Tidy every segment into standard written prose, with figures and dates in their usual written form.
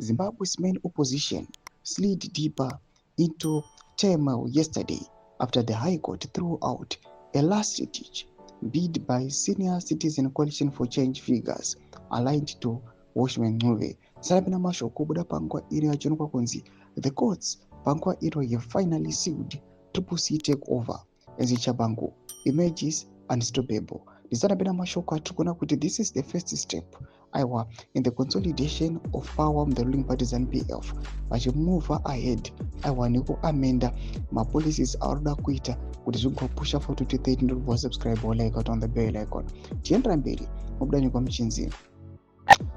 Zimbabwe's main opposition slid deeper into turmoil yesterday after the High Court threw out a last-ditch bid by senior Citizen Coalition for Change figures aligned to Watchman Ncube. Sarabina mashoko kubuda panguva iri achionekwa kunzi the courts panguva iro have finally sealed Triple C takeover as Chabangu emerges unstoppable. Ndisarabina mashoko atiri kuti this is the first step aiwa in the consolidation of power in the ruling party ZANU-PF vachimove ahead aiwa nekuamenda mapolicies avarikuda kuita kuti zvigopusha for 2030. Ndiri subscribe like on the bell icon. Tiendera mberi mukudani kwamuchinzi.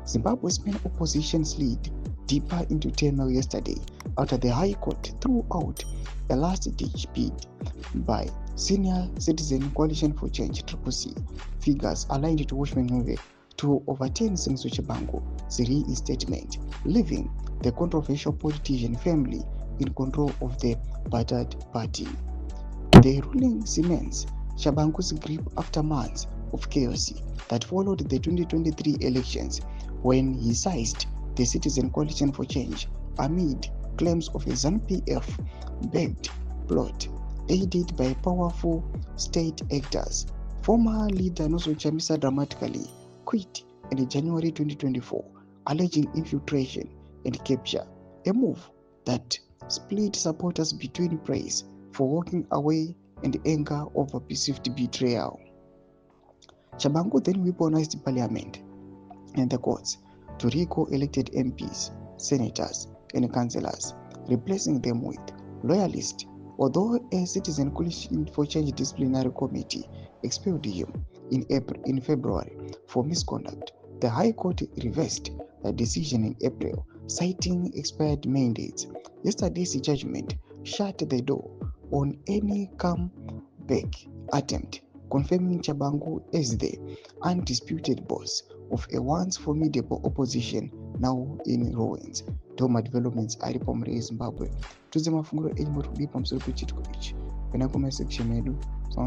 Zimbabwe's main opposition slid deeper into turmoil yesterday after the High Court threw out a last-ditch bid by senior Citizen Coalition for Change Triple C figures aligned to Watchman Ncube to overturn Senzo Chabangu's reinstatement, leaving the controversial politician firmly in control of the battered party. The ruling cements Chabangu's grip after months of chaos that followed the 2023 elections when he seized the Citizen Coalition for Change amid claims of a ZANU-PF-backed plot aided by powerful state actors. Former leader Noso Chamisa dramatically quit in January 2024, alleging infiltration and capture, a move that split supporters between praise for walking away and anger over perceived betrayal. Chabangu then weaponized parliament and the courts to recall elected MPs, senators, and councillors, replacing them with loyalists. Although a Citizen Coalition for Change disciplinary committee expelled him in February for misconduct, the High Court reversed the decision in April, citing expired mandates. Yesterday's judgment shut the door on any comeback attempt, confirming Chabangu as the undisputed boss of a once formidable opposition now in ruins. Toma developments aripo muri Zimbabwe. Tuze mafunguro enyu muri kudi pamusoro pechitiko ichi. Kana kuma section yedu,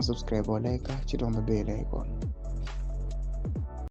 subscribe or like, chita on the bell icon.